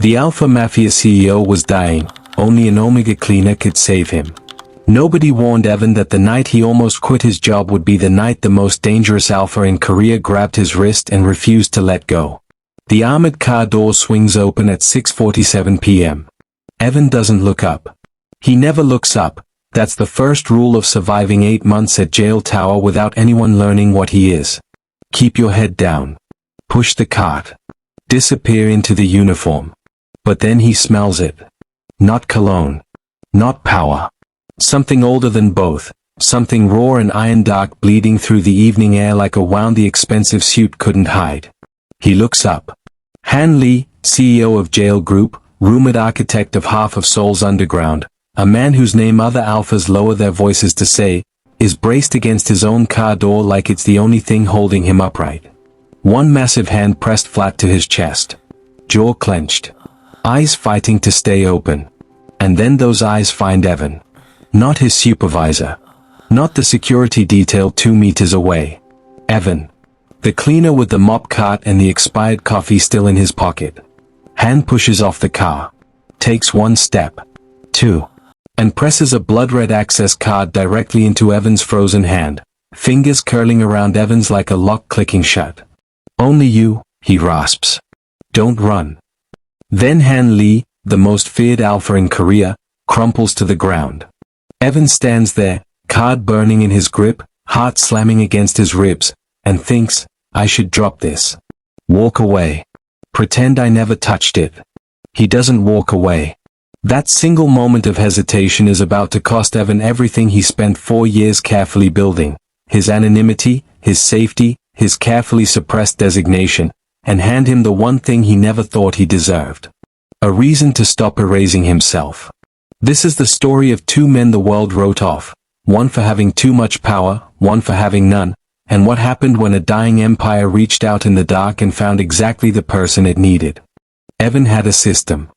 The Alpha Mafia CEO was dying, only an Omega cleaner could save him. Nobody warned Evan that the night he almost quit his job would be the night the most dangerous Alpha in Korea grabbed his wrist and refused to let go. The armored car door swings open at 6:47 p.m. Evan doesn't look up. He never looks up. That's the first rule of surviving 8 months at jail tower without anyone learning what he is. Keep your head down. Push the cart. Disappear into the uniform. But then he smells it. Not cologne. Not power. Something older than both. Something raw and iron dark bleeding through the evening air like a wound the expensive suit couldn't hide. He looks up. Han Lee, CEO of Jail Group, rumored architect of half of Seoul's underground, a man whose name other alphas lower their voices to say, is braced against his own car door like it's the only thing holding him upright. One massive hand pressed flat to his chest. Jaw clenched. Eyes fighting to stay open. And then those eyes find Evan. Not his supervisor. Not the security detail 2 meters away. Evan. The cleaner with the mop cart and the expired coffee still in his pocket. Han pushes off the car. Takes 1 step. 2. And presses a blood-red access card directly into Evan's frozen hand, fingers curling around Evan's like a lock clicking shut. Only you, he rasps. Don't run. Then Han Lee, the most feared alpha in Korea, crumples to the ground. Evan stands there, card burning in his grip, heart slamming against his ribs, and thinks, I should drop this. Walk away. Pretend I never touched it. He doesn't walk away. That single moment of hesitation is about to cost Evan everything he spent 4 years carefully building, his anonymity, his safety, his carefully suppressed designation, and hand him the one thing he never thought he deserved. A reason to stop erasing himself. This is the story of 2 men the world wrote off, one for having too much power, one for having none, and what happened when a dying empire reached out in the dark and found exactly the person it needed. Evan had a system.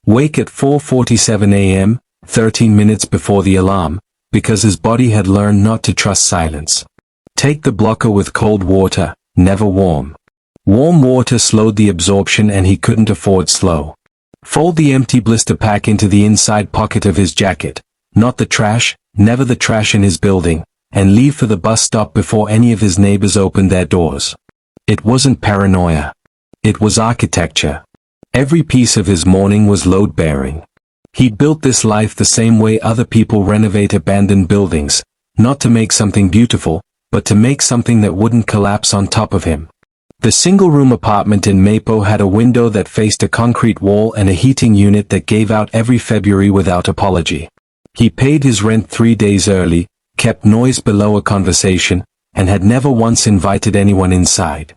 Wake at 4:47 a.m., 13 minutes before the alarm, because his body had learned not to trust silence. Take the blocker with cold water, never warm. Warm water slowed the absorption and he couldn't afford slow. Fold the empty blister pack into the inside pocket of his jacket, not the trash, never the trash in his building, and leave for the bus stop before any of his neighbors opened their doors. It wasn't paranoia. It was architecture. Every piece of his morning was load-bearing. He'd built this life the same way other people renovate abandoned buildings, not to make something beautiful, but to make something that wouldn't collapse on top of him. The single-room apartment in Mapo had a window that faced a concrete wall and a heating unit that gave out every February without apology. He paid his rent 3 days early, kept noise below a conversation, and had never once invited anyone inside.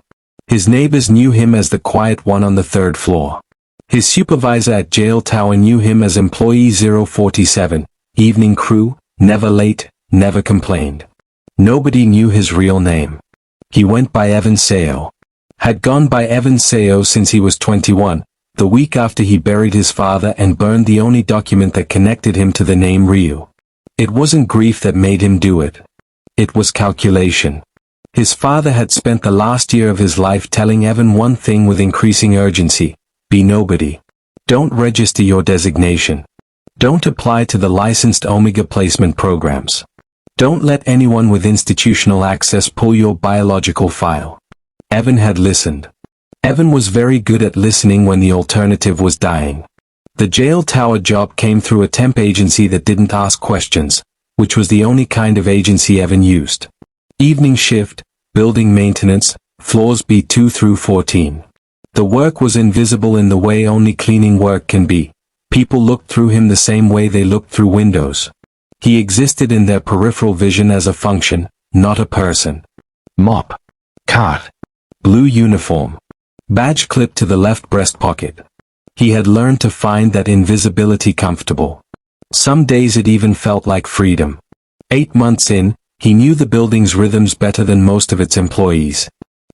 His neighbors knew him as the quiet one on the 3rd floor. His supervisor at jail tower knew him as employee 047, evening crew, never late, never complained. Nobody knew his real name. He went by Evan Seo. Had gone by Evan Seo since he was 21, the week after he buried his father and burned the only document that connected him to the name Ryu. It wasn't grief that made him do it. It was calculation. His father had spent the last year of his life telling Evan one thing with increasing urgency. Be nobody. Don't register your designation. Don't apply to the licensed Omega placement programs. Don't let anyone with institutional access pull your biological file. Evan had listened. Evan was very good at listening when the alternative was dying. The jail tower job came through a temp agency that didn't ask questions, which was the only kind of agency Evan used. Evening shift, building maintenance, floors B2 through 14. The work was invisible in the way only cleaning work can be. People looked through him the same way they looked through windows. He existed in their peripheral vision as a function, not a person. Mop. Cart. Blue uniform. Badge clipped to the left breast pocket. He had learned to find that invisibility comfortable. Some days it even felt like freedom. 8 months in, he knew the building's rhythms better than most of its employees.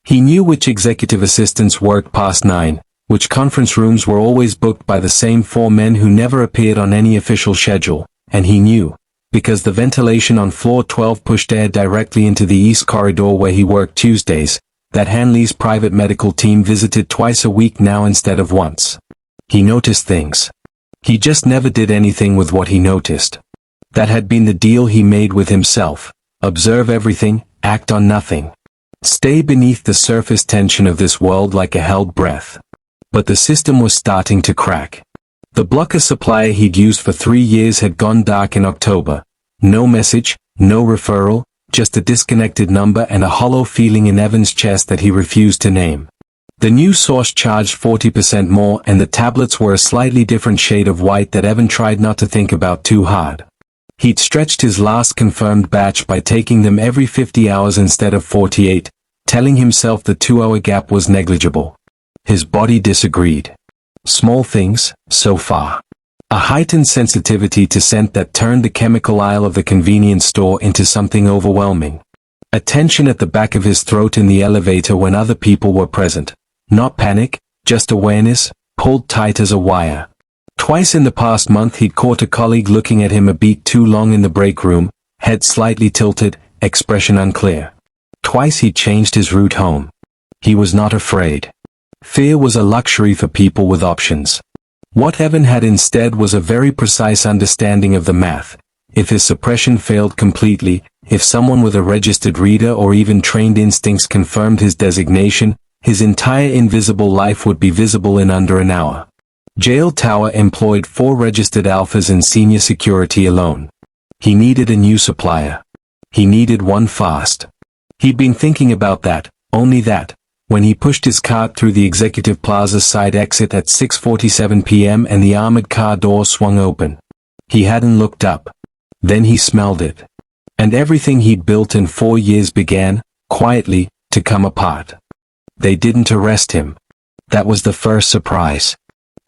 He knew which executive assistants worked past 9, which conference rooms were always booked by the same 4 men who never appeared on any official schedule, and he knew, because the ventilation on floor 12 pushed air directly into the east corridor where he worked Tuesdays, that Hanley's private medical team visited twice a week now instead of once. He noticed things. He just never did anything with what he noticed. That had been the deal he made with himself. Observe everything, act on nothing. Stay beneath the surface tension of this world like a held breath. But the system was starting to crack. The blocker supplier he'd used for 3 years had gone dark in October. No message, no referral, just a disconnected number and a hollow feeling in Evan's chest that he refused to name. The new source charged 40% more and the tablets were a slightly different shade of white that Evan tried not to think about too hard. He'd stretched his last confirmed batch by taking them every 50 hours instead of 48, telling himself the 2-hour gap was negligible. His body disagreed. Small things, so far. A heightened sensitivity to scent that turned the chemical aisle of the convenience store into something overwhelming. A tension at the back of his throat in the elevator when other people were present. Not panic, just awareness, pulled tight as a wire. Twice in the past month he'd caught a colleague looking at him a beat too long in the break room, head slightly tilted, expression unclear. Twice he'd changed his route home. He was not afraid. Fear was a luxury for people with options. What Evan had instead was a very precise understanding of the math. If his suppression failed completely, if someone with a registered reader or even trained instincts confirmed his designation, his entire invisible life would be visible in under an hour. Jail Tower employed 4 registered alphas in senior security alone. He needed a new supplier. He needed one fast. He'd been thinking about that, only that, when he pushed his cart through the Executive Plaza side exit at 6:47 p.m. and the armored car door swung open. He hadn't looked up. Then he smelled it. And everything he'd built in 4 years began, quietly, to come apart. They didn't arrest him. That was the first surprise.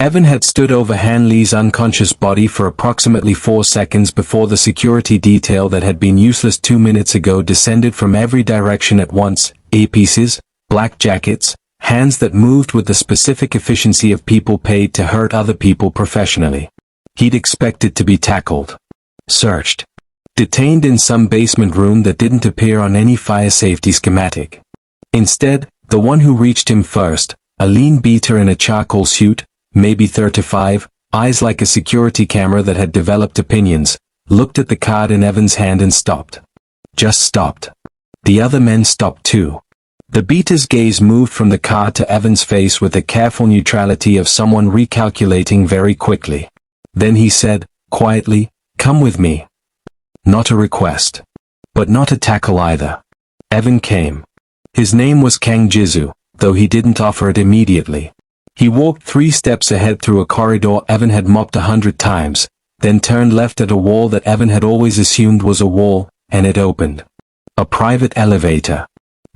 Evan had stood over Han Lee's unconscious body for approximately 4 seconds before the security detail that had been useless 2 minutes ago descended from every direction at once, earpieces, black jackets, hands that moved with the specific efficiency of people paid to hurt other people professionally. He'd expected to be tackled. Searched. Detained in some basement room that didn't appear on any fire safety schematic. Instead, the one who reached him first, a lean beater in a charcoal suit, maybe 35, eyes like a security camera that had developed opinions, looked at the card in Evan's hand and stopped. Just stopped. The other men stopped too. The beater's gaze moved from the card to Evan's face with the careful neutrality of someone recalculating very quickly. Then he said, quietly, "Come with me." Not a request. But not a tackle either. Evan came. His name was Kang Jizu, though he didn't offer it immediately. He walked 3 steps ahead through a corridor Evan had mopped 100 times, then turned left at a wall that Evan had always assumed was a wall, and it opened. A private elevator.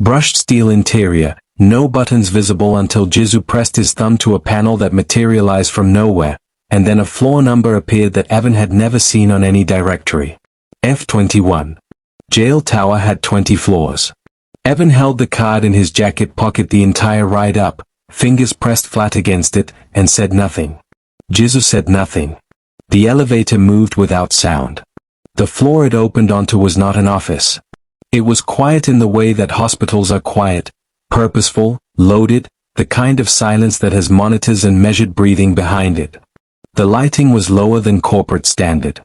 Brushed steel interior, no buttons visible until Jizu pressed his thumb to a panel that materialized from nowhere, and then a floor number appeared that Evan had never seen on any directory. F21. Jail Tower had 20 floors. Evan held the card in his jacket pocket the entire ride up, fingers pressed flat against it, and said nothing. Jizu said nothing. The elevator moved without sound. The floor it opened onto was not an office. It was quiet in the way that hospitals are quiet, purposeful, loaded, the kind of silence that has monitors and measured breathing behind it. The lighting was lower than corporate standard.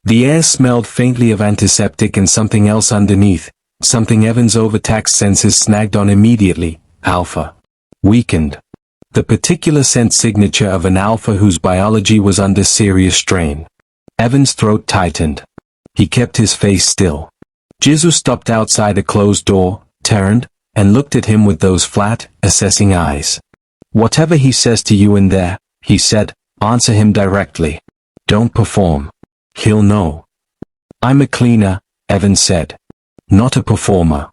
The air smelled faintly of antiseptic and something else underneath, something Evan's overtaxed senses snagged on immediately, alpha. Weakened. The particular scent signature of an alpha whose biology was under serious strain. Evan's throat tightened. He kept his face still. Jizu stopped outside a closed door, turned, and looked at him with those flat, assessing eyes. "Whatever he says to you in there," he said, "answer him directly. Don't perform. He'll know." "I'm a cleaner," Evan said. "Not a performer."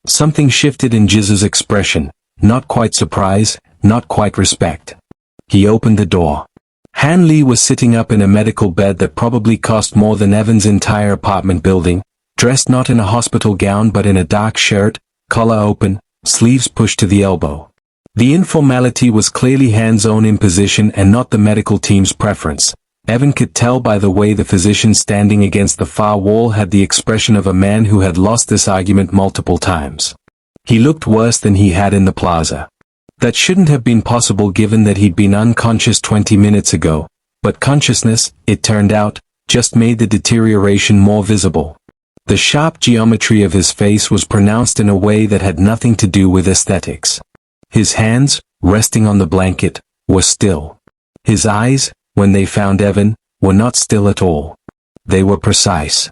Something shifted in Jizu's expression, not quite surprise, not quite respect. He opened the door. Han Lee was sitting up in a medical bed that probably cost more than Evan's entire apartment building, dressed not in a hospital gown but in a dark shirt, collar open, sleeves pushed to the elbow. The informality was clearly Han's own imposition and not the medical team's preference. Evan could tell by the way the physician standing against the far wall had the expression of a man who had lost this argument multiple times. He looked worse than he had in the plaza. That shouldn't have been possible given that he'd been unconscious 20 minutes ago, but consciousness, it turned out, just made the deterioration more visible. The sharp geometry of his face was pronounced in a way that had nothing to do with aesthetics. His hands, resting on the blanket, were still. His eyes, when they found Evan, were not still at all. They were precise.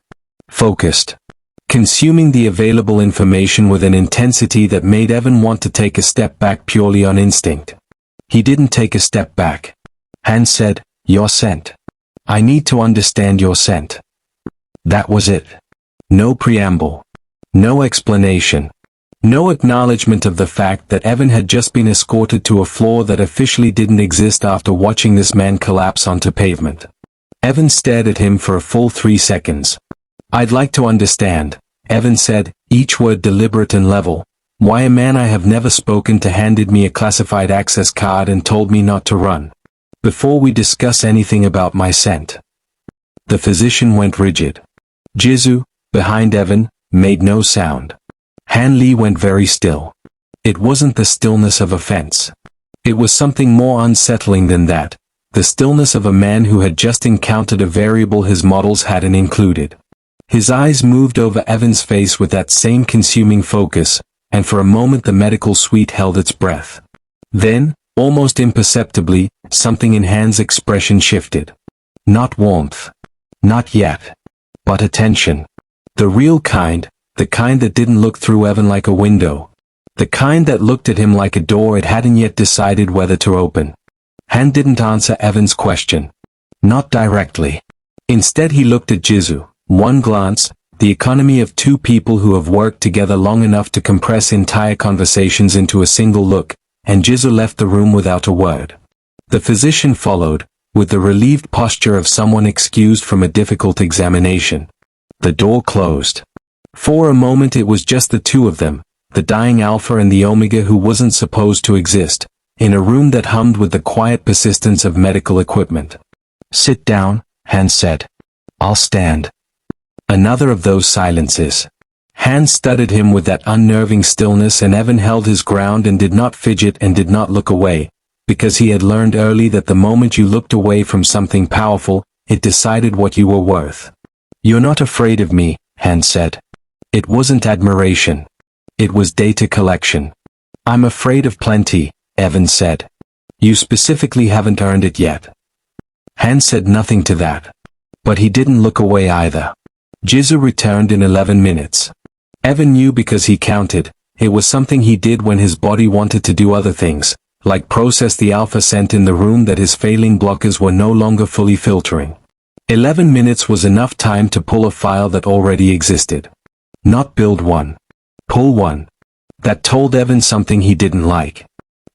Focused. Consuming the available information with an intensity that made Evan want to take a step back purely on instinct. He didn't take a step back. Hans said, "Your scent. I need to understand your scent." That was it. No preamble. No explanation. No acknowledgement of the fact that Evan had just been escorted to a floor that officially didn't exist after watching this man collapse onto pavement. Evan stared at him for a full 3 seconds. "I'd like to understand," Evan said, each word deliberate and level, "why a man I have never spoken to handed me a classified access card and told me not to run. Before we discuss anything about my scent." The physician went rigid. Jizu, behind Evan, made no sound. Han Li went very still. It wasn't the stillness of offense. It was something more unsettling than that, the stillness of a man who had just encountered a variable his models hadn't included. His eyes moved over Evan's face with that same consuming focus, and for a moment the medical suite held its breath. Then, almost imperceptibly, something in Han's expression shifted. Not warmth. Not yet. But attention. The real kind, the kind that didn't look through Evan like a window. The kind that looked at him like a door it hadn't yet decided whether to open. Han didn't answer Evan's question. Not directly. Instead he looked at Jizu. One glance, the economy of two people who have worked together long enough to compress entire conversations into a single look, and Jizu left the room without a word. The physician followed, with the relieved posture of someone excused from a difficult examination. The door closed. For a moment it was just the two of them, the dying Alpha and the Omega who wasn't supposed to exist, in a room that hummed with the quiet persistence of medical equipment. "Sit down," Hans said. "I'll stand." Another of those silences. Hans studied him with that unnerving stillness, and Evan held his ground and did not fidget and did not look away, because he had learned early that the moment you looked away from something powerful, it decided what you were worth. "You're not afraid of me," Hans said. It wasn't admiration. It was data collection. "I'm afraid of plenty," Evan said. "You specifically haven't earned it yet." Hans said nothing to that. But he didn't look away either. Jizu returned in 11 minutes. Evan knew because he counted. It was something he did when his body wanted to do other things, like process the alpha scent in the room that his failing blockers were no longer fully filtering. 11 minutes was enough time to pull a file that already existed. Not build one. Pull one. That told Evan something he didn't like.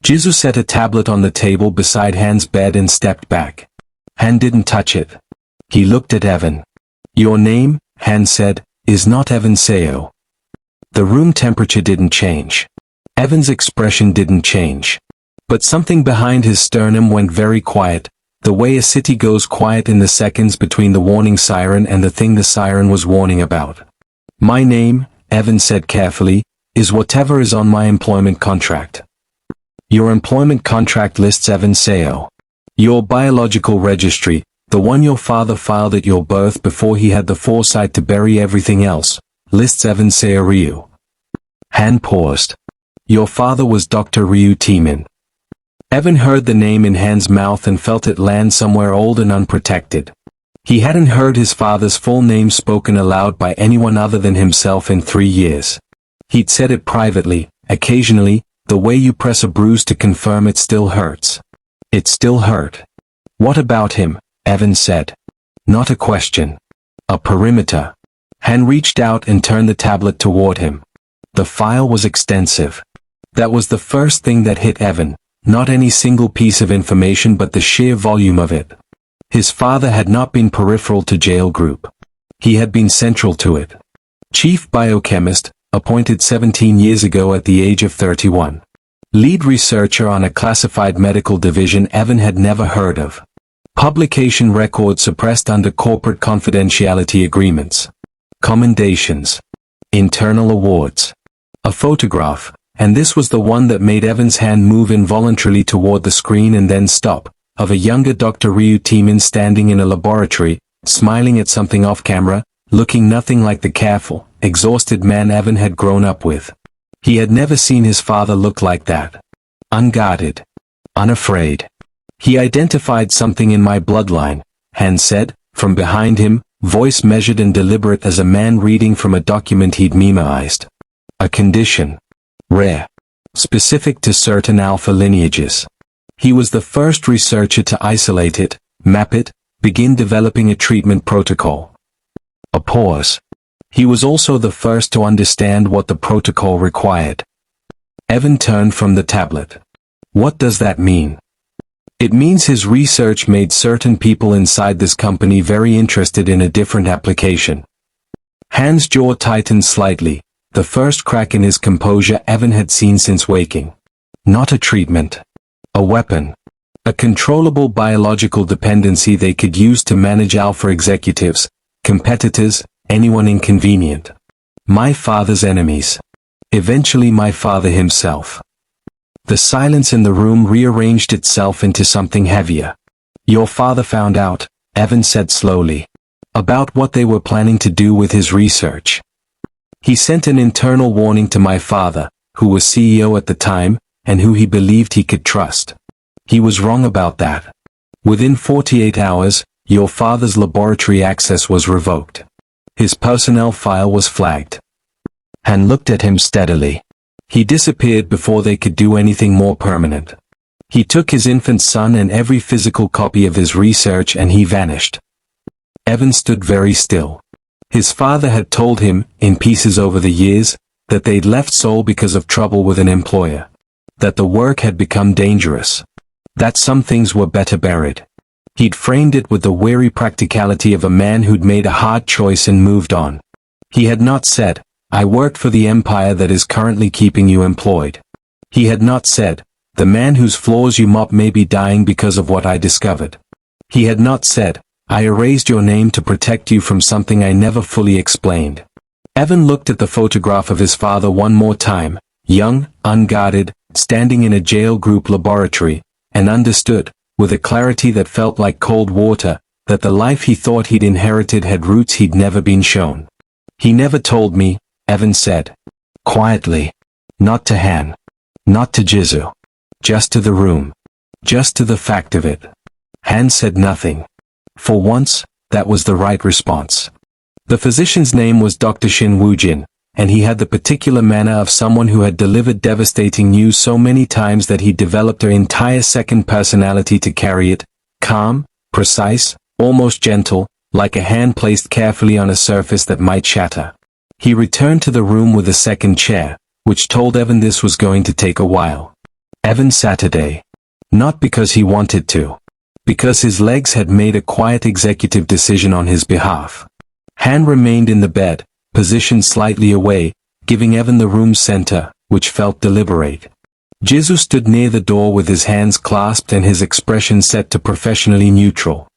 Jizu set a tablet on the table beside Han's bed and stepped back. Han didn't touch it. He looked at Evan. "Your name," Han said, "is not Evan Seo." The room temperature didn't change. Evan's expression didn't change. But something behind his sternum went very quiet, the way a city goes quiet in the seconds between the warning siren and the thing the siren was warning about. "My name," Evan said carefully, "is whatever is on my employment contract." Your employment contract lists Evan Seo. Your biological registry, the one your father filed at your birth before he had the foresight to bury everything else, lists Evan Seo Ryu. Han paused. Your father was Dr. Ryu Timin. Evan heard the name in Han's mouth and felt it land somewhere old and unprotected. He hadn't heard his father's full name spoken aloud by anyone other than himself in 3 years. He'd said it privately, occasionally, the way you press a bruise to confirm it still hurts. It still hurt. "What about him?" Evan said. Not a question. A perimeter. Han reached out and turned the tablet toward him. The file was extensive. That was the first thing that hit Evan, not any single piece of information but the sheer volume of it. His father had not been peripheral to Jail Group. He had been central to it. Chief biochemist, appointed 17 years ago at the age of 31. Lead researcher on a classified medical division Evan had never heard of. Publication records suppressed under corporate confidentiality agreements. Commendations. Internal awards. A photograph, and this was the one that made Evan's hand move involuntarily toward the screen and then stop, of a younger Dr. Ryu Timin standing in a laboratory, smiling at something off-camera, looking nothing like the careful, exhausted man Evan had grown up with. He had never seen his father look like that. Unguarded. Unafraid. He identified something in my bloodline, Han said, from behind him, voice measured and deliberate as a man reading from a document he'd memorized. A condition. Rare. Specific to certain alpha lineages. He was the first researcher to isolate it, map it, begin developing a treatment protocol. A pause. He was also the first to understand what the protocol required. Evan turned from the tablet. What does that mean? It means his research made certain people inside this company very interested in a different application. Han's jaw tightened slightly, the first crack in his composure Evan had seen since waking. Not a treatment. A weapon. A controllable biological dependency they could use to manage alpha executives, competitors, anyone inconvenient. My father's enemies. Eventually my father himself. The silence in the room rearranged itself into something heavier. Your father found out, Evan said slowly, about what they were planning to do with his research. He sent an internal warning to my father, who was CEO at the time, and who he believed he could trust. He was wrong about that. Within 48 hours, your father's laboratory access was revoked. His personnel file was flagged. Han looked at him steadily. He disappeared before they could do anything more permanent. He took his infant son and every physical copy of his research and he vanished. Evan stood very still. His father had told him, in pieces over the years, that they'd left Seoul because of trouble with an employer. That the work had become dangerous. That some things were better buried. He'd framed it with the weary practicality of a man who'd made a hard choice and moved on. He had not said, I worked for the empire that is currently keeping you employed. He had not said, the man whose floors you mop may be dying because of what I discovered. He had not said, I erased your name to protect you from something I never fully explained. Evan looked at the photograph of his father one more time, young, unguarded, standing in a jail group laboratory, and understood, with a clarity that felt like cold water, that the life he thought he'd inherited had roots he'd never been shown. He never told me, Evan said. Quietly. Not to Han. Not to Jizu. Just to the room. Just to the fact of it. Han said nothing. For once, that was the right response. The physician's name was Dr. Shin Woojin, and he had the particular manner of someone who had delivered devastating news so many times that he developed an entire second personality to carry it, calm, precise, almost gentle, like a hand placed carefully on a surface that might shatter. He returned to the room with a second chair, which told Evan this was going to take a while. Evan Saturday. Not because he wanted to. Because his legs had made a quiet executive decision on his behalf. Han remained in the bed, positioned slightly away, giving Evan the room's center, which felt deliberate. Jizu stood near the door with his hands clasped and his expression set to professionally neutral.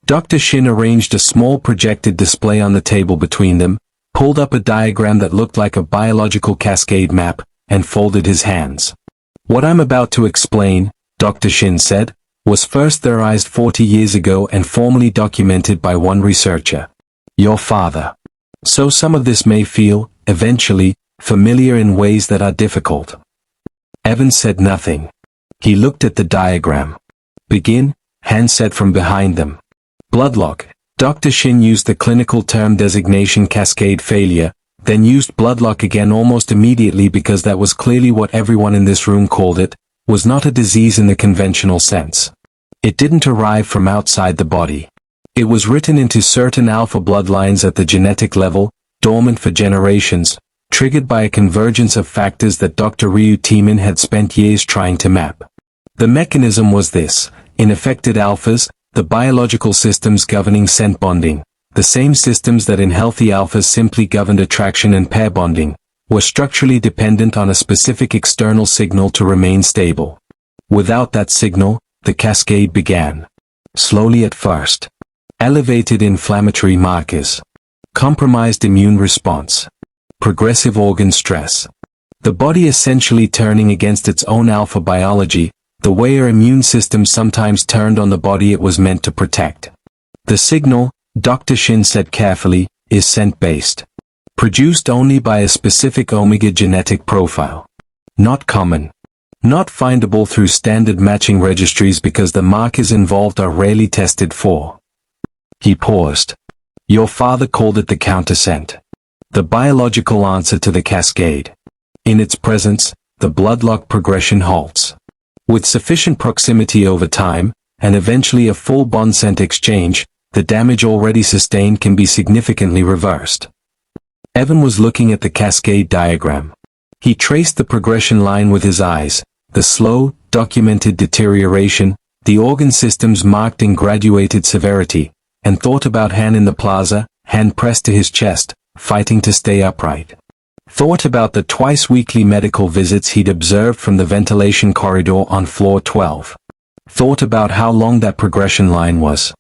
Dr. Shin arranged a small projected display on the table between them, pulled up a diagram that looked like a biological cascade map, and folded his hands. What I'm about to explain, Dr. Shin said, was first theorized 40 years ago and formally documented by one researcher. Your father. So some of this may feel, eventually, familiar in ways that are difficult. Evan said nothing. He looked at the diagram. Begin, Han said from behind them. Bloodlock. Dr. Shin used the clinical term designation cascade failure, then used bloodlock again almost immediately because that was clearly what everyone in this room called it, was not a disease in the conventional sense. It didn't arrive from outside the body. It was written into certain alpha bloodlines at the genetic level, dormant for generations, triggered by a convergence of factors that Dr. Ryu Timin had spent years trying to map. The mechanism was this: in affected alphas, the biological systems governing scent bonding, the same systems that in healthy alphas simply governed attraction and pair bonding, were structurally dependent on a specific external signal to remain stable. Without that signal, the cascade began. Slowly at first. Elevated inflammatory markers. Compromised immune response. Progressive organ stress. The body essentially turning against its own alpha biology, the way our immune system sometimes turned on the body it was meant to protect. The signal, Dr. Shin said carefully, is scent-based. Produced only by a specific Omega genetic profile. Not common. Not findable through standard matching registries because the markers involved are rarely tested for. He paused. Your father called it the counterscent. The biological answer to the cascade. In its presence, the bloodlock progression halts. With sufficient proximity over time, and eventually a full bond scent exchange, the damage already sustained can be significantly reversed. Evan was looking at the cascade diagram. He traced the progression line with his eyes, the slow, documented deterioration, the organ systems marked in graduated severity, and thought about Han in the plaza, hand pressed to his chest, fighting to stay upright. Thought about the twice-weekly medical visits he'd observed from the ventilation corridor on floor 12. Thought about how long that progression line was.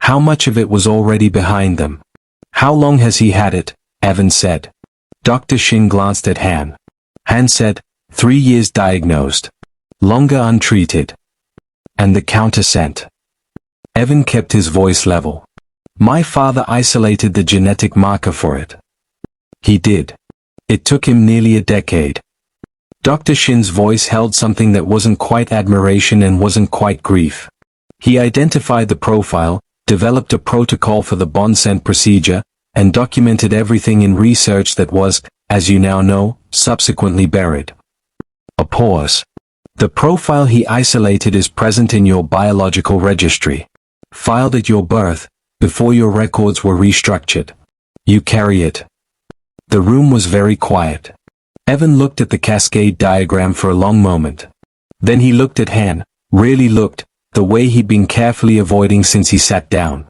How much of it was already behind them. How long has he had it? Evan said. Dr. Shin glanced at Han. Han said, 3 years diagnosed. Longer untreated. And the counterscent. Evan kept his voice level. My father isolated the genetic marker for it. He did. It took him nearly a decade. Dr. Shin's voice held something that wasn't quite admiration and wasn't quite grief. He identified the profile, developed a protocol for the bond scent procedure, and documented everything in research that was, as you now know, subsequently buried. A pause. The profile he isolated is present in your biological registry. Filed at your birth, before your records were restructured. You carry it. The room was very quiet. Evan looked at the cascade diagram for a long moment. Then he looked at Han, really looked, the way he'd been carefully avoiding since he sat down.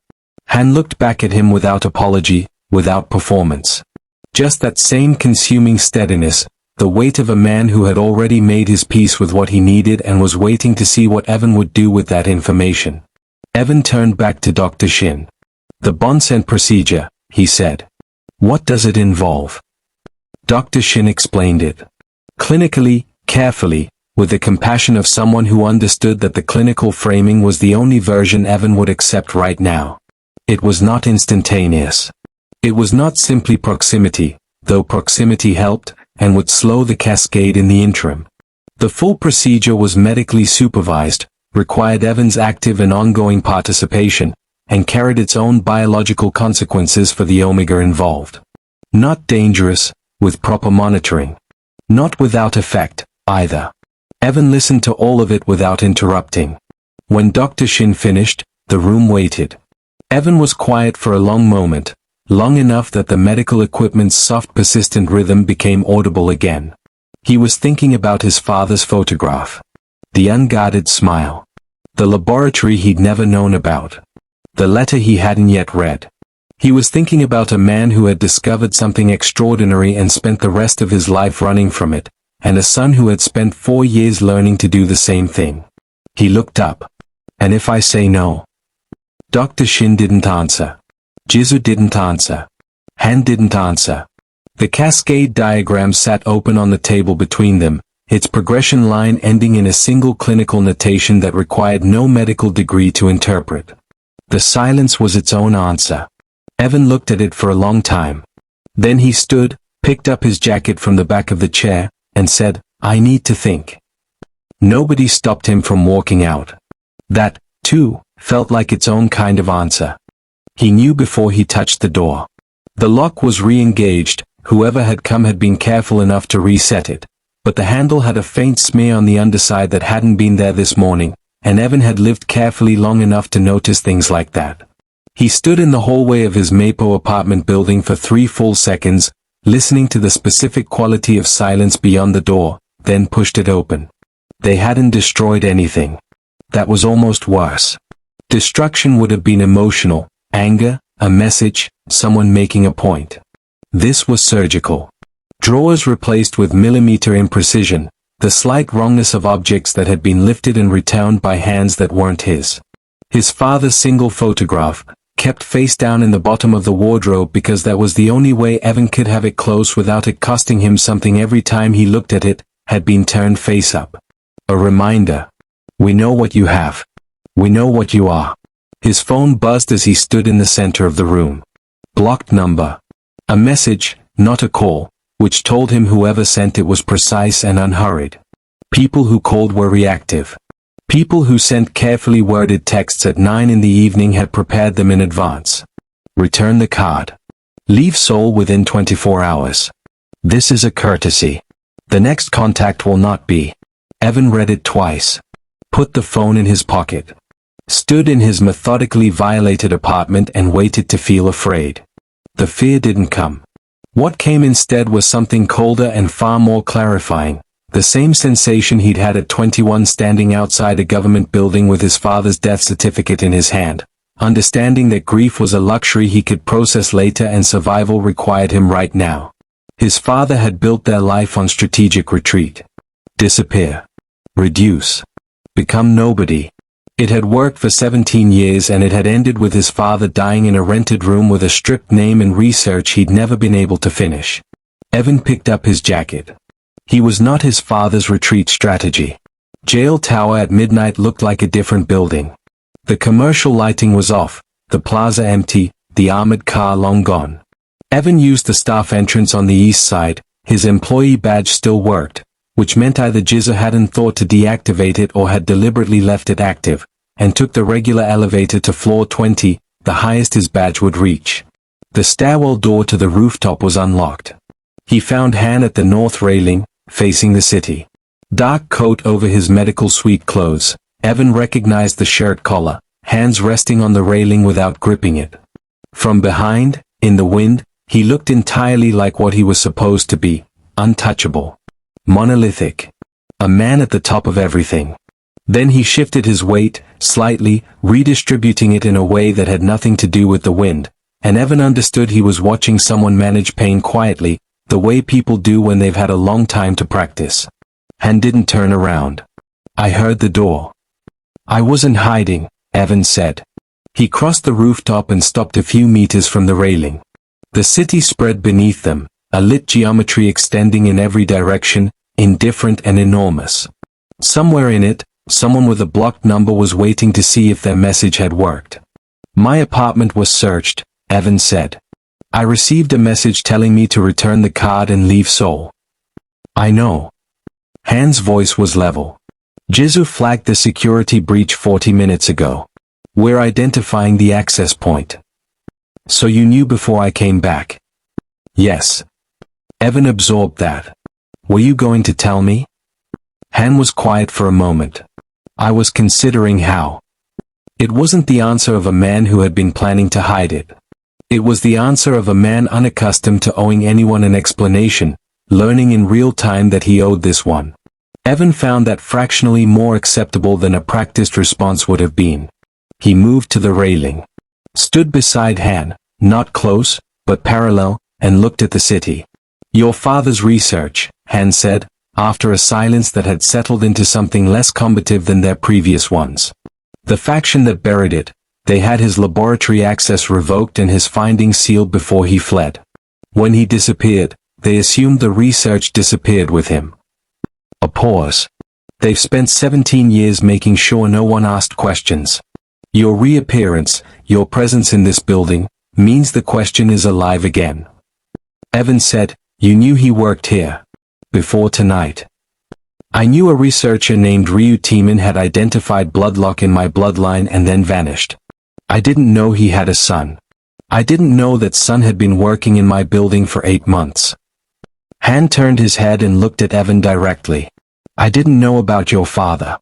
Han looked back at him without apology, without performance. Just that same consuming steadiness, the weight of a man who had already made his peace with what he needed and was waiting to see what Evan would do with that information. Evan turned back to Dr. Shin. The bond scent procedure, he said. What does it involve? Dr. Shin explained it. Clinically, carefully, with the compassion of someone who understood that the clinical framing was the only version Evan would accept right now. It was not instantaneous. It was not simply proximity, though proximity helped, and would slow the cascade in the interim. The full procedure was medically supervised, required Evan's active and ongoing participation, and carried its own biological consequences for the Omega involved. Not dangerous, with proper monitoring. Not without effect, either. Evan listened to all of it without interrupting. When Dr. Shin finished, the room waited. Evan was quiet for a long moment, long enough that the medical equipment's soft persistent rhythm became audible again. He was thinking about his father's photograph. The unguarded smile. The laboratory he'd never known about. The letter he hadn't yet read. He was thinking about a man who had discovered something extraordinary and spent the rest of his life running from it, and a son who had spent 4 years learning to do the same thing. He looked up. And if I say no? Dr. Shin didn't answer. Jizu didn't answer. Han didn't answer. The cascade diagram sat open on the table between them, its progression line ending in a single clinical notation that required no medical degree to interpret. The silence was its own answer. Evan looked at it for a long time. Then he stood, picked up his jacket from the back of the chair, and said, I need to think. Nobody stopped him from walking out. That, too, felt like its own kind of answer. He knew before he touched the door. The lock was re-engaged, whoever had come had been careful enough to reset it, but the handle had a faint smear on the underside that hadn't been there this morning, and Evan had lived carefully long enough to notice things like that. He stood in the hallway of his Mapo apartment building for 3 full seconds, listening to the specific quality of silence beyond the door, then pushed it open. They hadn't destroyed anything. That was almost worse. Destruction would have been emotional, anger, a message, someone making a point. This was surgical. Drawers replaced with millimeter imprecision, the slight wrongness of objects that had been lifted and returned by hands that weren't his. His father's single photograph, kept face down in the bottom of the wardrobe because that was the only way Evan could have it closed without it costing him something every time he looked at it, had been turned face up. A reminder. We know what you have. We know what you are. His phone buzzed as he stood in the center of the room. Blocked number. A message, not a call, which told him whoever sent it was precise and unhurried. People who called were reactive. People who sent carefully worded texts at 9 in the evening had prepared them in advance. Return the card. Leave Seoul within 24 hours. This is a courtesy. The next contact will not be. Evan read it twice. Put the phone in his pocket. Stood in his methodically violated apartment and waited to feel afraid. The fear didn't come. What came instead was something colder and far more clarifying. The same sensation he'd had at 21 standing outside a government building with his father's death certificate in his hand, understanding that grief was a luxury he could process later and survival required him right now. His father had built their life on strategic retreat. Disappear. Reduce. Become nobody. It had worked for 17 years and it had ended with his father dying in a rented room with a stripped name and research he'd never been able to finish. Evan picked up his jacket. He was not his father's retreat strategy. Jail Tower at midnight looked like a different building. The commercial lighting was off, the plaza empty, the armored car long gone. Evan used the staff entrance on the east side. His employee badge still worked, which meant either Jizza hadn't thought to deactivate it or had deliberately left it active, and took the regular elevator to floor 20, the highest his badge would reach. The stairwell door to the rooftop was unlocked. He found Han at the north railing, facing the city. Dark coat over his medical suite clothes. Evan recognized the shirt collar, hands resting on the railing without gripping it. From behind, in the wind, he looked entirely like what he was supposed to be, untouchable. Monolithic. A man at the top of everything. Then he shifted his weight, slightly, redistributing it in a way that had nothing to do with the wind, and Evan understood he was watching someone manage pain quietly, the way people do when they've had a long time to practice. Han didn't turn around. I heard the door. I wasn't hiding, Evan said. He crossed the rooftop and stopped a few meters from the railing. The city spread beneath them, a lit geometry extending in every direction, indifferent and enormous. Somewhere in it, someone with a blocked number was waiting to see if their message had worked. My apartment was searched, Evan said. I received a message telling me to return the card and leave Seoul. I know. Han's voice was level. Jizoo flagged the security breach 40 minutes ago. We're identifying the access point. So you knew before I came back? Yes. Evan absorbed that. Were you going to tell me? Han was quiet for a moment. I was considering how. It wasn't the answer of a man who had been planning to hide it. It was the answer of a man unaccustomed to owing anyone an explanation, learning in real time that he owed this one. Evan found that fractionally more acceptable than a practiced response would have been. He moved to the railing. Stood beside Han, not close, but parallel, and looked at the city. Your father's research, Han said, after a silence that had settled into something less combative than their previous ones. The faction that buried it, they had his laboratory access revoked and his findings sealed before he fled. When he disappeared, they assumed the research disappeared with him. A pause. They've spent 17 years making sure no one asked questions. Your reappearance, your presence in this building, means the question is alive again. Evan said, you knew he worked here. Before tonight. I knew a researcher named Ryu Timan had identified bloodlock in my bloodline and then vanished. I didn't know he had a son. I didn't know that son had been working in my building for 8 months. Han turned his head and looked at Evan directly. I didn't know about your father.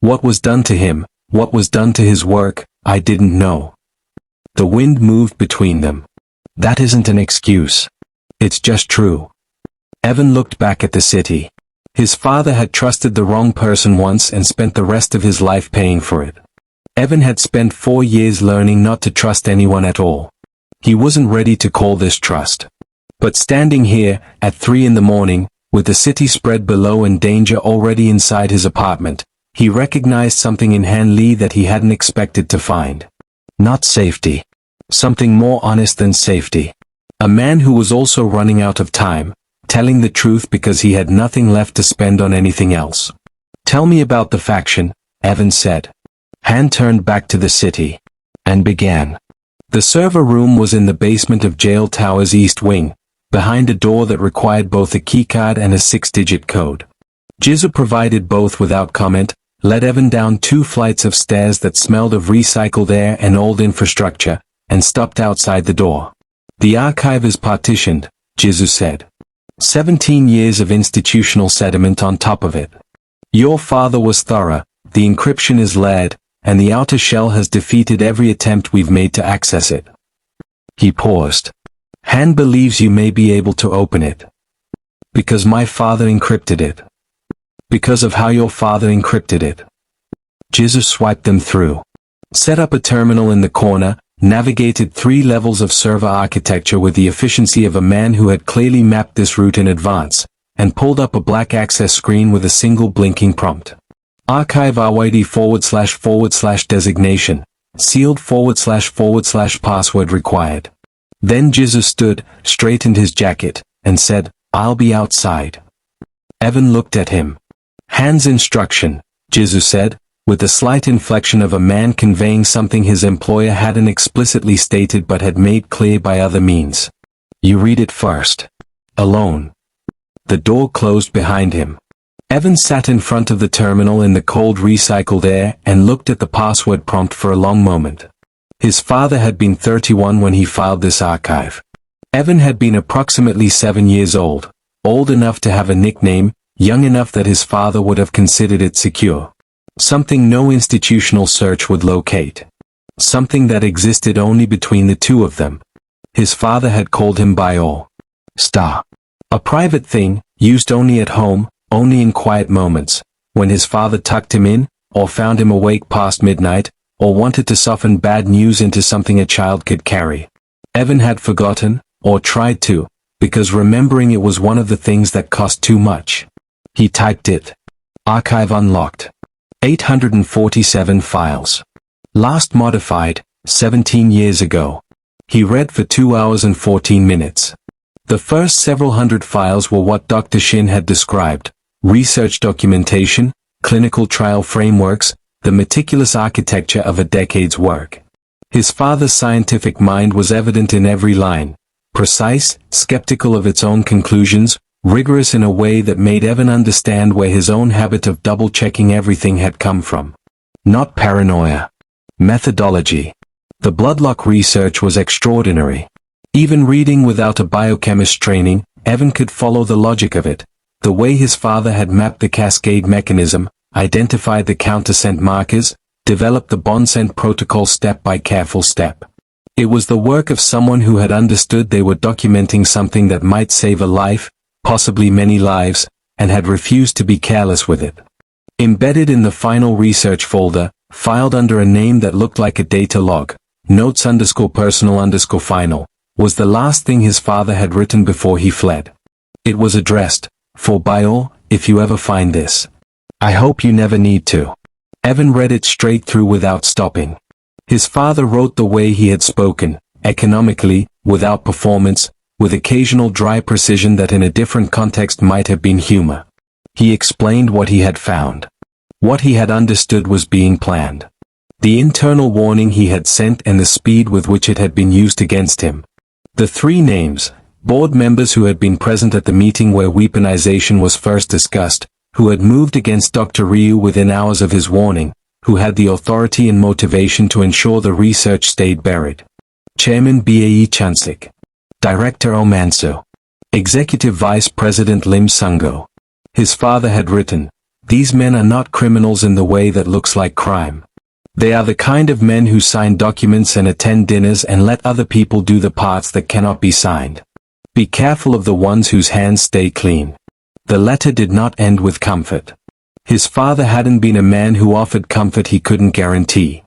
What was done to him, what was done to his work, I didn't know. The wind moved between them. That isn't an excuse. It's just true. Evan looked back at the city. His father had trusted the wrong person once and spent the rest of his life paying for it. Evan had spent 4 years learning not to trust anyone at all. He wasn't ready to call this trust. But standing here, at 3 in the morning, with the city spread below and danger already inside his apartment, he recognized something in Han Lee that he hadn't expected to find. Not safety. Something more honest than safety. A man who was also running out of time, telling the truth because he had nothing left to spend on anything else. Tell me about the faction, Evan said. Han turned back to the city. And began. The server room was in the basement of Jail Tower's east wing, behind a door that required both a keycard and a 6-digit code. Jizu provided both without comment, led Evan down 2 flights of stairs that smelled of recycled air and old infrastructure, and stopped outside the door. The archive is partitioned, Jizu said. 17 years of institutional sediment on top of it. Your father was thorough, the encryption is layered, and the outer shell has defeated every attempt we've made to access it. He paused. Han believes you may be able to open it. Because my father encrypted it. Because of how your father encrypted it. Jizu swiped them through. Set up a terminal in the corner, navigated 3 levels of server architecture with the efficiency of a man who had clearly mapped this route in advance, and pulled up a black access screen with a single blinking prompt. Archive RYD // designation, sealed / password required. Then Jizu stood, straightened his jacket, and said, I'll be outside. Evan looked at him. Han's instruction, Jizu said, with a slight inflection of a man conveying something his employer hadn't explicitly stated but had made clear by other means. You read it first. Alone. The door closed behind him. Evan sat in front of the terminal in the cold recycled air and looked at the password prompt for a long moment. His father had been 31 when he filed this archive. Evan had been approximately 7 years old enough to have a nickname, young enough that his father would have considered it secure. Something no institutional search would locate. Something that existed only between the two of them. His father had called him by all star. A private thing, used only at home, only in quiet moments, when his father tucked him in, or found him awake past midnight, or wanted to soften bad news into something a child could carry. Evan had forgotten, or tried to, because remembering it was one of the things that cost too much. He typed it. Archive unlocked. 847 files. Last modified, 17 years ago. He read for 2 hours and 14 minutes. The first several hundred files were what Dr. Shin had described. Research documentation, clinical trial frameworks, the meticulous architecture of a decade's work. His father's scientific mind was evident in every line. Precise, skeptical of its own conclusions, rigorous in a way that made Evan understand where his own habit of double-checking everything had come from. Not paranoia. Methodology. The bloodlock research was extraordinary. Even reading without a biochemist training, Evan could follow the logic of it. The way his father had mapped the cascade mechanism, identified the countersent markers, developed the bond-sent protocol step by careful step. It was the work of someone who had understood they were documenting something that might save a life, possibly many lives, and had refused to be careless with it. Embedded in the final research folder, filed under a name that looked like a data log, notes_personal_final, was the last thing his father had written before he fled. It was addressed, for Bio, if you ever find this. I hope you never need to. Evan read it straight through without stopping. His father wrote the way he had spoken, economically, without performance, with occasional dry precision that in a different context might have been humor. He explained what he had found. What he had understood was being planned. The internal warning he had sent and the speed with which it had been used against him. The 3 names, board members who had been present at the meeting where weaponization was first discussed, who had moved against Dr. Ryu within hours of his warning, who had the authority and motivation to ensure the research stayed buried. Chairman Bae Chansik. Director Omansu. Executive Vice President Lim Sungo. His father had written, "These men are not criminals in the way that looks like crime. They are the kind of men who sign documents and attend dinners and let other people do the parts that cannot be signed. Be careful of the ones whose hands stay clean." The letter did not end with comfort. His father hadn't been a man who offered comfort he couldn't guarantee.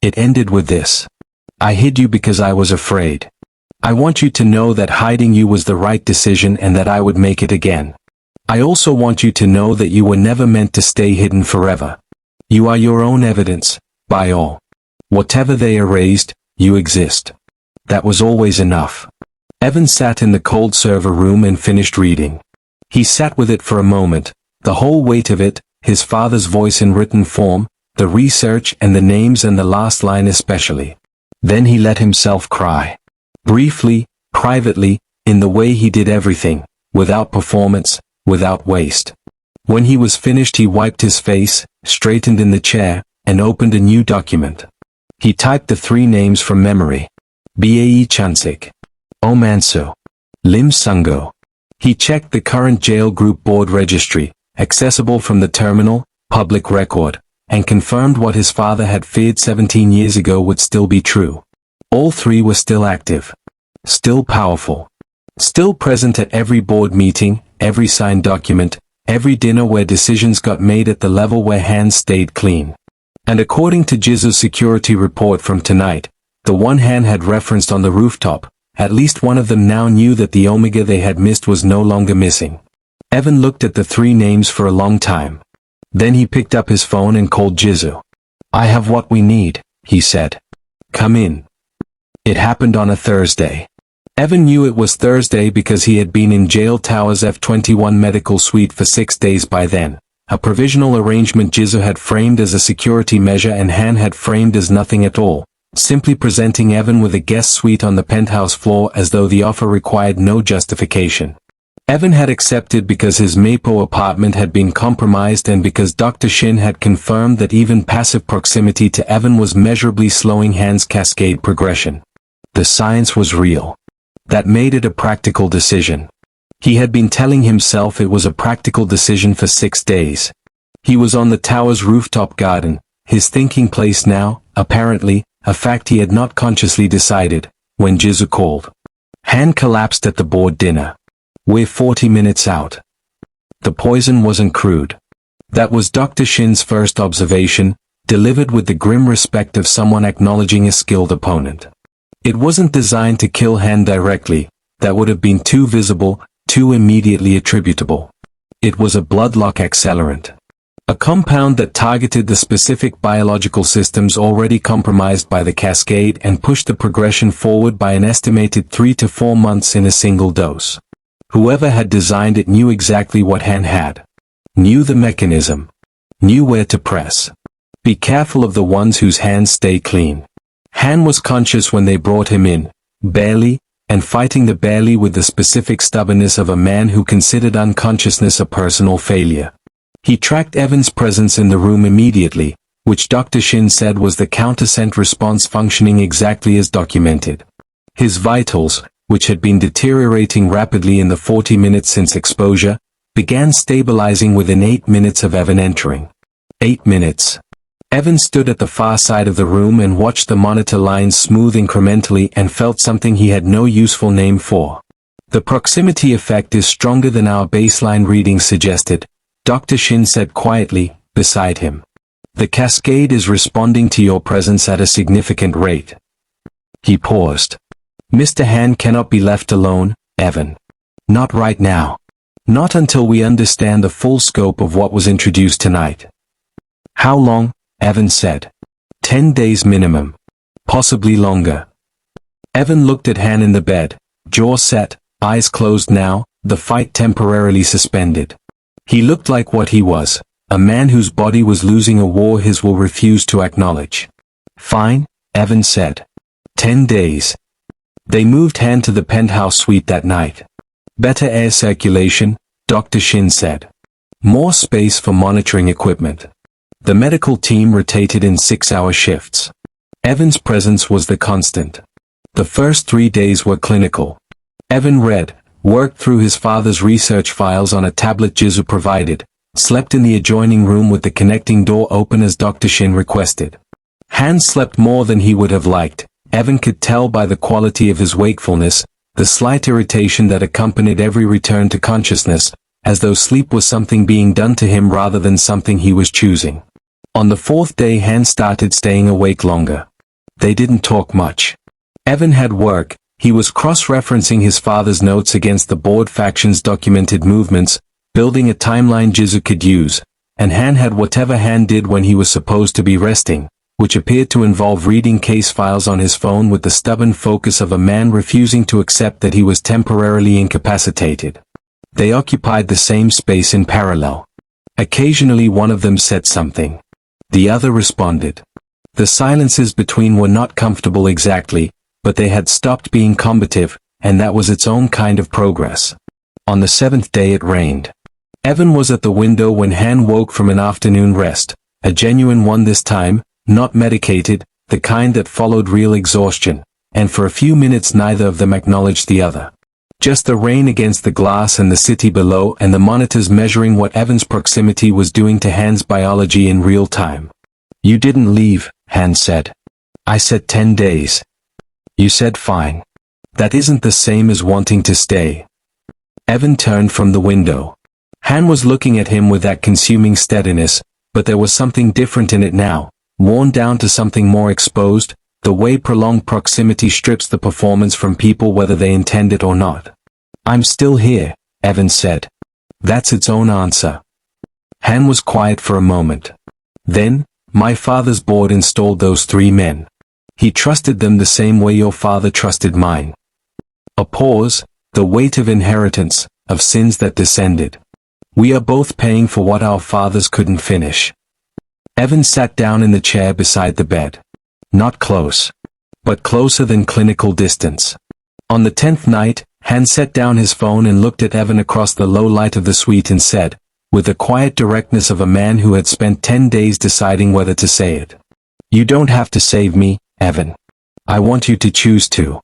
It ended with this. "I hid you because I was afraid. I want you to know that hiding you was the right decision and that I would make it again. I also want you to know that you were never meant to stay hidden forever. You are your own evidence, by all. Whatever they erased, you exist." That was always enough. Evan sat in the cold server room and finished reading. He sat with it for a moment, the whole weight of it, his father's voice in written form, the research and the names and the last line especially. Then he let himself cry. Briefly, privately, in the way he did everything, without performance, without waste. When he was finished he wiped his face, straightened in the chair, and opened a new document. He typed the 3 names from memory. Bae Chansik. Omanso. Lim Sungo. He checked the current jail group board registry, accessible from the terminal, public record, and confirmed what his father had feared 17 years ago would still be true. All 3 were still active. Still powerful. Still present at every board meeting, every signed document, every dinner where decisions got made at the level where hands stayed clean. And according to Jizu's security report from tonight, the one Han had referenced on the rooftop, at least one of them now knew that the Omega they had missed was no longer missing. Evan looked at the 3 names for a long time. Then he picked up his phone and called Jizu. "I have what we need," he said. "Come in." It happened on a Thursday. Evan knew it was Thursday because he had been in Jail Tower's F-21 medical suite for 6 days by then, a provisional arrangement Jizu had framed as a security measure and Han had framed as nothing at all, simply presenting Evan with a guest suite on the penthouse floor as though the offer required no justification. Evan had accepted because his Mapo apartment had been compromised and because Dr. Shin had confirmed that even passive proximity to Evan was measurably slowing Han's cascade progression. The science was real. That made it a practical decision. He had been telling himself it was a practical decision for 6 days. He was on the tower's rooftop garden, his thinking place now, apparently, a fact he had not consciously decided, when Jizu called. Han collapsed at the board dinner. "We're 40 minutes out." The poison wasn't crude. That was Dr. Shin's first observation, delivered with the grim respect of someone acknowledging a skilled opponent. It wasn't designed to kill Han directly, that would have been too visible, too immediately attributable. It was a bloodlock accelerant. A compound that targeted the specific biological systems already compromised by the cascade and pushed the progression forward by an estimated 3 to 4 months in a single dose. Whoever had designed it knew exactly what Han had. Knew the mechanism. Knew where to press. Be careful of the ones whose hands stay clean. Han was conscious when they brought him in, barely, and fighting the barely with the specific stubbornness of a man who considered unconsciousness a personal failure. He tracked Evan's presence in the room immediately, which Dr. Shin said was the countersent response functioning exactly as documented. His vitals, which had been deteriorating rapidly in the 40 minutes since exposure, began stabilizing within 8 minutes of Evan entering. 8 minutes. Evan stood at the far side of the room and watched the monitor lines smooth incrementally and felt something he had no useful name for. "The proximity effect is stronger than our baseline readings suggested," Dr. Shin said quietly, beside him. "The cascade is responding to your presence at a significant rate." He paused. "Mr. Han cannot be left alone, Evan. Not right now. Not until we understand the full scope of what was introduced tonight." "How long?" Evan said. 10 days minimum. Possibly longer." Evan looked at Han in the bed, jaw set, eyes closed now, the fight temporarily suspended. He looked like what he was, a man whose body was losing a war his will refused to acknowledge. "Fine," Evan said. 10 days. They moved Han to the penthouse suite that night. "Better air circulation," Dr. Shin said. "More space for monitoring equipment." The medical team rotated in 6-hour shifts. Evan's presence was the constant. The first 3 days were clinical. Evan read, worked through his father's research files on a tablet Jizu provided, slept in the adjoining room with the connecting door open as Dr. Shin requested. Han slept more than he would have liked. Evan could tell by the quality of his wakefulness, the slight irritation that accompanied every return to consciousness, as though sleep was something being done to him rather than something he was choosing. On the 4th day Han started staying awake longer. They didn't talk much. Evan had work, he was cross-referencing his father's notes against the board faction's documented movements, building a timeline Jizu could use, and Han had whatever Han did when he was supposed to be resting, which appeared to involve reading case files on his phone with the stubborn focus of a man refusing to accept that he was temporarily incapacitated. They occupied the same space in parallel. Occasionally one of them said something. The other responded. The silences between were not comfortable exactly, but they had stopped being combative, and that was its own kind of progress. On the 7th day it rained. Evan was at the window when Han woke from an afternoon rest, a genuine one this time, not medicated, the kind that followed real exhaustion, and for a few minutes neither of them acknowledged the other. Just the rain against the glass and the city below and the monitors measuring what Evan's proximity was doing to Han's biology in real time. You didn't leave, Han said. I said 10 days. You said fine. That isn't the same as wanting to stay. Evan turned from the window. Han was looking at him with that consuming steadiness, but there was something different in it now, worn down to something more exposed, the way prolonged proximity strips the performance from people whether they intend it or not. I'm still here, Evan said. That's its own answer. Han was quiet for a moment. Then, my father's board installed those 3 men. He trusted them the same way your father trusted mine. A pause, the weight of inheritance, of sins that descended. We are both paying for what our fathers couldn't finish. Evan sat down in the chair beside the bed. Not close. But closer than clinical distance. On the 10th night, Han set down his phone and looked at Evan across the low light of the suite and said, with the quiet directness of a man who had spent 10 days deciding whether to say it. You don't have to save me, Evan. I want you to choose to.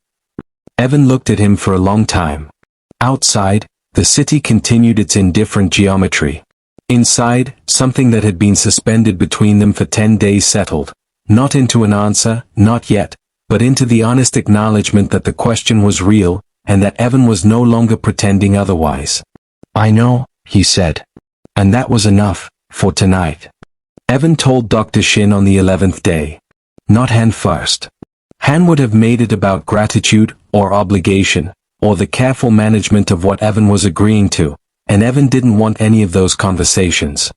Evan looked at him for a long time. Outside, the city continued its indifferent geometry. Inside, something that had been suspended between them for 10 days settled, not into an answer, not yet, but into the honest acknowledgement that the question was real, and that Evan was no longer pretending otherwise. I know, he said. And that was enough, for tonight. Evan told Dr. Shin on the 11th day. Not Han first. Han would have made it about gratitude, or obligation, or the careful management of what Evan was agreeing to, and Evan didn't want any of those conversations.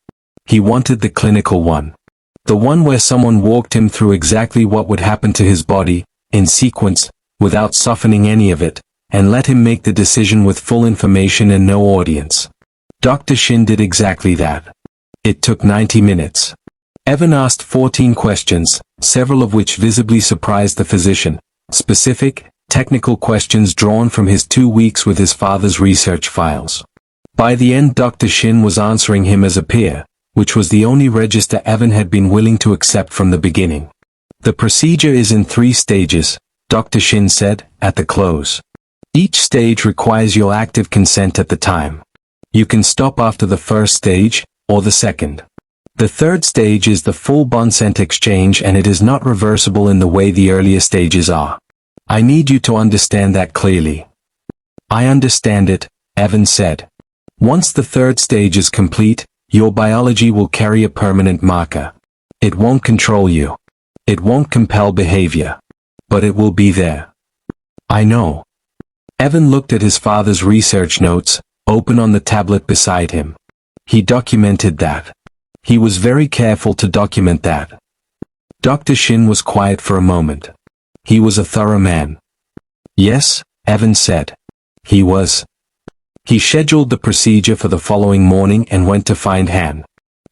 He wanted the clinical one. The one where someone walked him through exactly what would happen to his body, in sequence, without softening any of it, and let him make the decision with full information and no audience. Dr. Shin did exactly that. It took 90 minutes. Evan asked 14 questions, several of which visibly surprised the physician, specific, technical questions drawn from his 2 weeks with his father's research files. By the end Dr. Shin was answering him as a peer, which was the only register Evan had been willing to accept from the beginning. The procedure is in 3 stages, Dr. Shin said, at the close. Each stage requires your active consent at the time. You can stop after the first stage, or the second. The 3rd stage is the full consent exchange and it is not reversible in the way the earlier stages are. I need you to understand that clearly. I understand it, Evan said. Once the 3rd stage is complete, your biology will carry a permanent marker. It won't control you. It won't compel behavior. But it will be there. I know. Evan looked at his father's research notes, open on the tablet beside him. He documented that. He was very careful to document that. Dr. Shin was quiet for a moment. He was a thorough man. Yes, Evan said. He was. He scheduled the procedure for the following morning and went to find Han.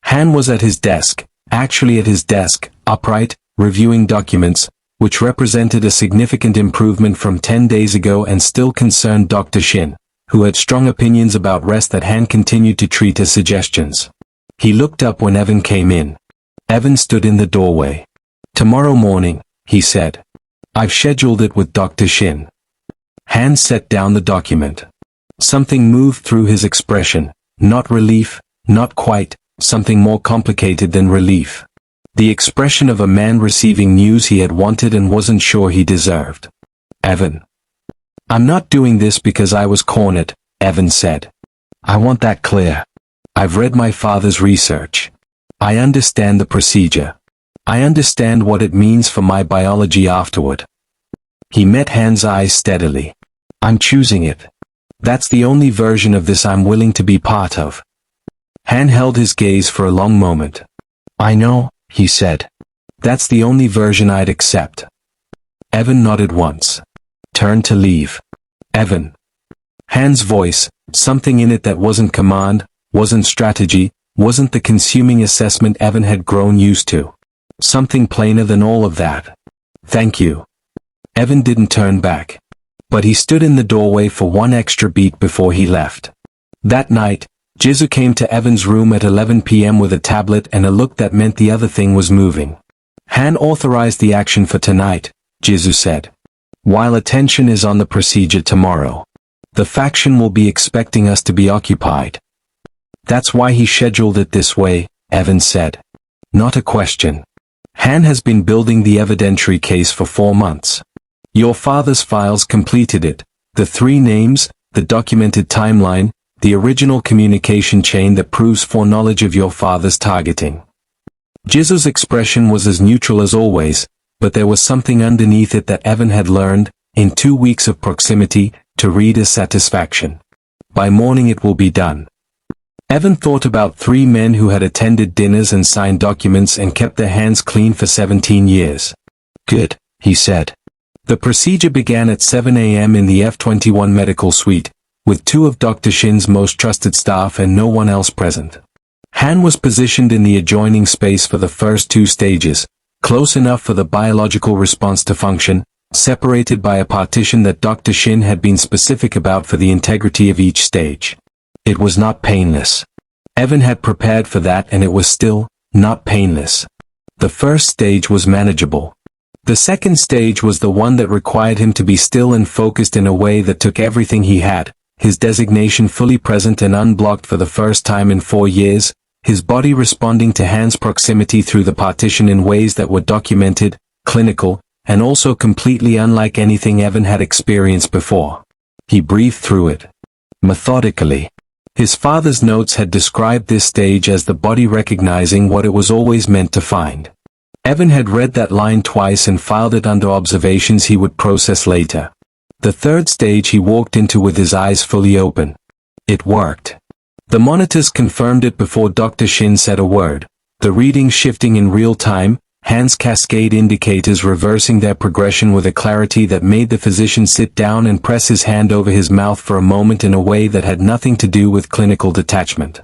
Han was at his desk, actually at his desk, upright, reviewing documents, which represented a significant improvement from 10 days ago and still concerned Dr. Shin, who had strong opinions about rest that Han continued to treat as suggestions. He looked up when Evan came in. Evan stood in the doorway. Tomorrow morning, he said. I've scheduled it with Dr. Shin. Han set down the document. Something moved through his expression, not relief, not quite, something more complicated than relief. The expression of a man receiving news he had wanted and wasn't sure he deserved. Evan. I'm not doing this because I was cornered, Evan said. I want that clear. I've read my father's research. I understand the procedure. I understand what it means for my biology afterward. He met Han's eyes steadily. I'm choosing it. That's the only version of this I'm willing to be part of. Han held his gaze for a long moment. I know, he said. That's the only version I'd accept. Evan nodded once. Turn to leave. Evan. Han's voice, something in it that wasn't command, wasn't strategy, wasn't the consuming assessment Evan had grown used to. Something plainer than all of that. Thank you. Evan didn't turn back. But he stood in the doorway for one extra beat before he left. That night, Jizu came to Evan's room at 11 p.m. with a tablet and a look that meant the other thing was moving. Han authorized the action for tonight, Jizu said. While attention is on the procedure tomorrow. The faction will be expecting us to be occupied. That's why he scheduled it this way, Evan said. Not a question. Han has been building the evidentiary case for 4 months. Your father's files completed it, the 3 names, the documented timeline, the original communication chain that proves foreknowledge of your father's targeting. Jizu's expression was as neutral as always, but there was something underneath it that Evan had learned, in 2 weeks of proximity, to read as satisfaction. By morning it will be done. Evan thought about 3 men who had attended dinners and signed documents and kept their hands clean for 17 years. Good, he said. The procedure began at 7 a.m. in the F-21 medical suite, with 2 of Dr. Shin's most trusted staff and no one else present. Han was positioned in the adjoining space for the first 2 stages, close enough for the biological response to function, separated by a partition that Dr. Shin had been specific about for the integrity of each stage. It was not painless. Evan had prepared for that and it was still not painless. The first stage was manageable. The second stage was the one that required him to be still and focused in a way that took everything he had, his designation fully present and unblocked for the first time in 4 years, his body responding to Han's proximity through the partition in ways that were documented, clinical, and also completely unlike anything Evan had experienced before. He breathed through it. Methodically. His father's notes had described this stage as the body recognizing what it was always meant to find. Evan had read that line twice and filed it under observations he would process later. The third stage he walked into with his eyes fully open. It worked. The monitors confirmed it before Dr. Shin said a word, the readings shifting in real time, Han's cascade indicators reversing their progression with a clarity that made the physician sit down and press his hand over his mouth for a moment in a way that had nothing to do with clinical detachment.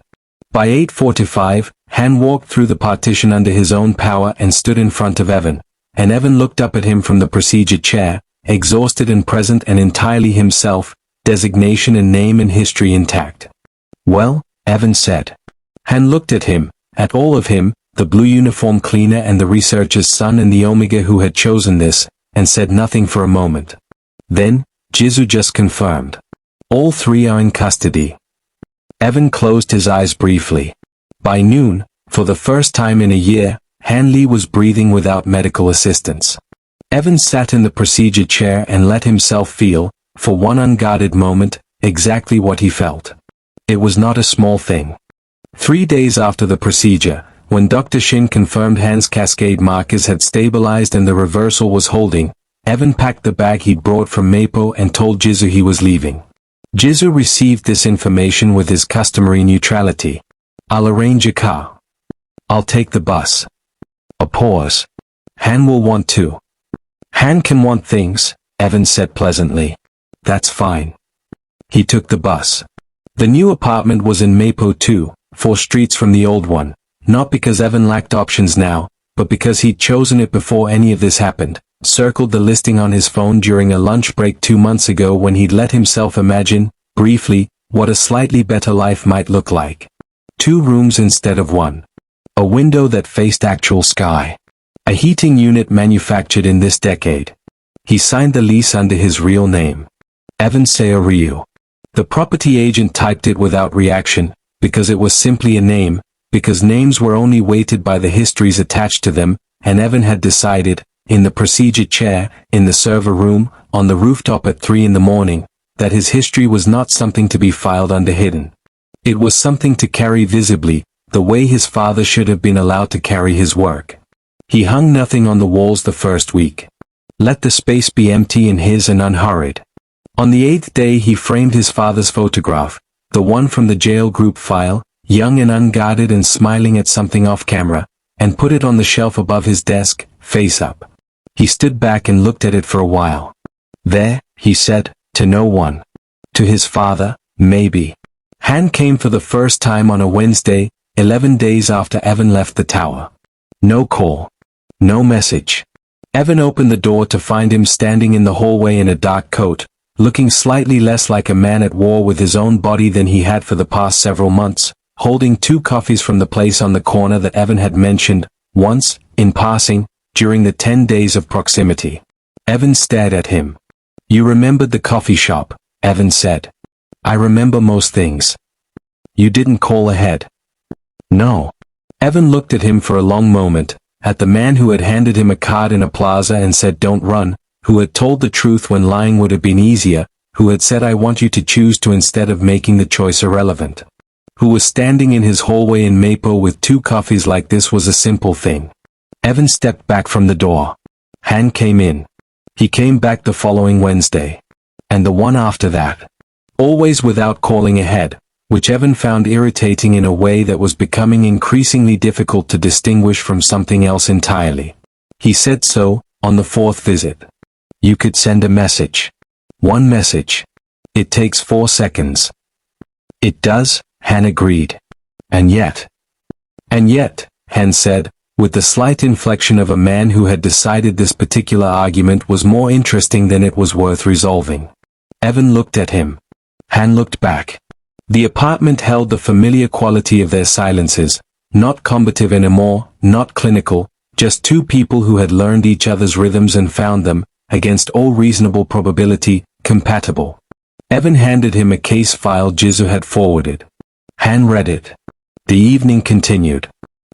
By 8:45, Han walked through the partition under his own power and stood in front of Evan, and Evan looked up at him from the procedure chair, exhausted and present and entirely himself, designation and name and history intact. Well, Evan said. Han looked at him, at all of him, the blue uniform cleaner and the researcher's son and the Omega who had chosen this, and said nothing for a moment. Then, Jizu just confirmed. All 3 are in custody. Evan closed his eyes briefly. By noon, for the first time in a year, Han Li was breathing without medical assistance. Evan sat in the procedure chair and let himself feel, for one unguarded moment, exactly what he felt. It was not a small thing. 3 days after the procedure, when Dr. Shin confirmed Han's cascade markers had stabilized and the reversal was holding, Evan packed the bag he'd brought from Mapo and told Jizu he was leaving. Jizu received this information with his customary neutrality. I'll arrange a car. I'll take the bus. A pause. Han will want to. Han can want things, Evan said pleasantly. That's fine. He took the bus. The new apartment was in Mapo 2, 4 streets from the old one, not because Evan lacked options now, but because he'd chosen it before any of this happened, circled the listing on his phone during a lunch break 2 months ago when he'd let himself imagine, briefly, what a slightly better life might look like. 2 rooms instead of 1. A window that faced actual sky. A heating unit manufactured in this decade. He signed the lease under his real name. Evan Seoriu. The property agent typed it without reaction, because it was simply a name, because names were only weighted by the histories attached to them, and Evan had decided, in the procedure chair, in the server room, on the rooftop at 3 in the morning, that his history was not something to be filed under hidden. It was something to carry visibly, the way his father should have been allowed to carry his work. He hung nothing on the walls the first week. Let the space be empty in his and unhurried. On the 8th day he framed his father's photograph, the one from the jail group file, young and unguarded and smiling at something off camera, and put it on the shelf above his desk, face up. He stood back and looked at it for a while. There, he said, to no one. To his father, maybe. Han came for the first time on a Wednesday, 11 days after Evan left the tower. No call. No message. Evan opened the door to find him standing in the hallway in a dark coat, looking slightly less like a man at war with his own body than he had for the past several months, holding 2 coffees from the place on the corner that Evan had mentioned, once, in passing, during the 10 days of proximity. Evan stared at him. You remembered the coffee shop, Evan said. I remember most things. You didn't call ahead. No. Evan looked at him for a long moment, at the man who had handed him a card in a plaza and said don't run, who had told the truth when lying would have been easier, who had said I want you to choose to instead of making the choice irrelevant. Who was standing in his hallway in Mapo with 2 coffees like this was a simple thing. Evan stepped back from the door. Han came in. He came back the following Wednesday. And the one after that. Always without calling ahead, which Evan found irritating in a way that was becoming increasingly difficult to distinguish from something else entirely. He said so, on the 4th visit. You could send a message. 1 message. It takes 4 seconds. It does, Han agreed. And yet, Han said, with the slight inflection of a man who had decided this particular argument was more interesting than it was worth resolving. Evan looked at him. Han looked back. The apartment held the familiar quality of their silences, not combative anymore, not clinical, just 2 people who had learned each other's rhythms and found them, against all reasonable probability, compatible. Evan handed him a case file Jizu had forwarded. Han read it. The evening continued.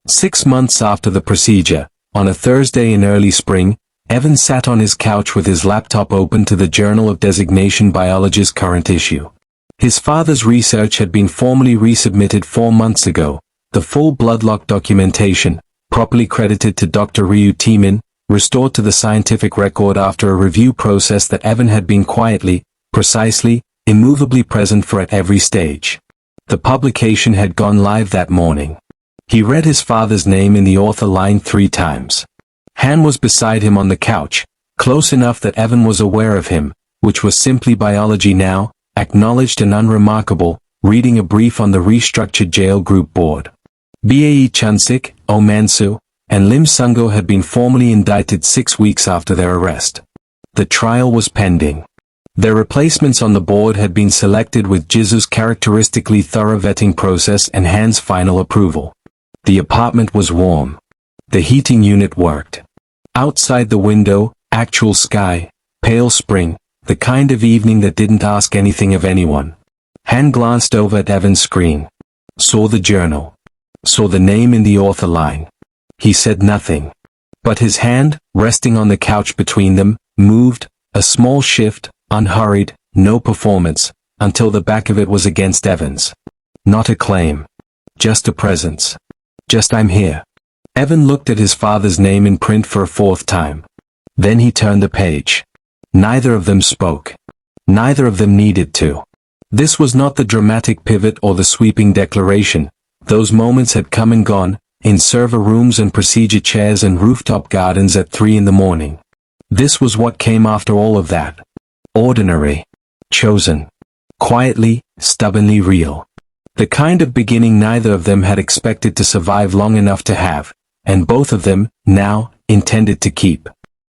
6 months after the procedure, on a Thursday in early spring, Evan sat on his couch with his laptop open to the Journal of Designation Biology's current issue. His father's research had been formally resubmitted 4 months ago, the full bloodlock documentation, properly credited to Dr. Ryu Timin, restored to the scientific record after a review process that Evan had been quietly, precisely, immovably present for at every stage. The publication had gone live that morning. He read his father's name in the author line 3 times. Han was beside him on the couch, close enough that Evan was aware of him, which was simply biology now, acknowledged and unremarkable, reading a brief on the restructured jail group board. Bae Chunsik, Oh Mansu, and Lim Sungo had been formally indicted 6 weeks after their arrest. The trial was pending. Their replacements on the board had been selected with Jizu's characteristically thorough vetting process and Han's final approval. The apartment was warm. The heating unit worked. Outside the window, actual sky, pale spring, the kind of evening that didn't ask anything of anyone. Han glanced over at Evan's screen. Saw the journal. Saw the name in the author line. He said nothing. But his hand, resting on the couch between them, moved, a small shift, unhurried, no performance, until the back of it was against Evan's. Not a claim. Just a presence. Just I'm here. Evan looked at his father's name in print for a 4th time. Then he turned the page. Neither of them spoke. Neither of them needed to. This was not the dramatic pivot or the sweeping declaration. Those moments had come and gone, in server rooms and procedure chairs and rooftop gardens at 3 in the morning. This was what came after all of that. Ordinary. Chosen. Quietly, stubbornly real. The kind of beginning neither of them had expected to survive long enough to have, and both of them, now, intended to keep.